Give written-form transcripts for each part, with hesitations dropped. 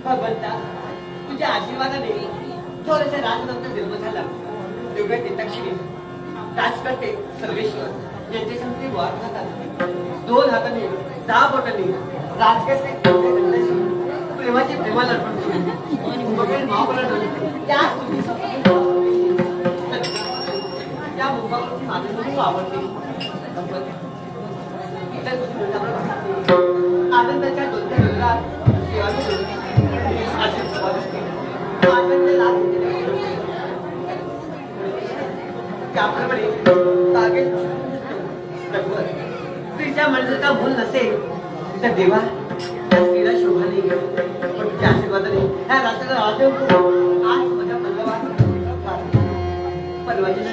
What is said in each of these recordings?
भगवंता तुझ्या आशीर्वादाने थोडेसे राजदत्त जन्म झाला. योग्य तीर्थक्षिणी राजकर्ते सर्वेश्वर यांचे संगती वाद खातात. दोन हाताने 6 बोटांनी राजकर्ते प्रेमाची प्रेमाला अर्पण करून त्या मुखावरती माझी खूप आवडते. आनंदाच्या डोक्यात स्त्रीच्या मनसेचा भूल नसेल तर देवा त्या स्त्रीला शोभा नाही घेऊ. पण तुझ्या आशीर्वादाने ह्या राष्ट्राला आज माझ्या परवाच्या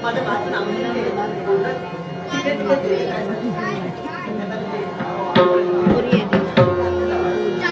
माझ्या भाषण आम्ही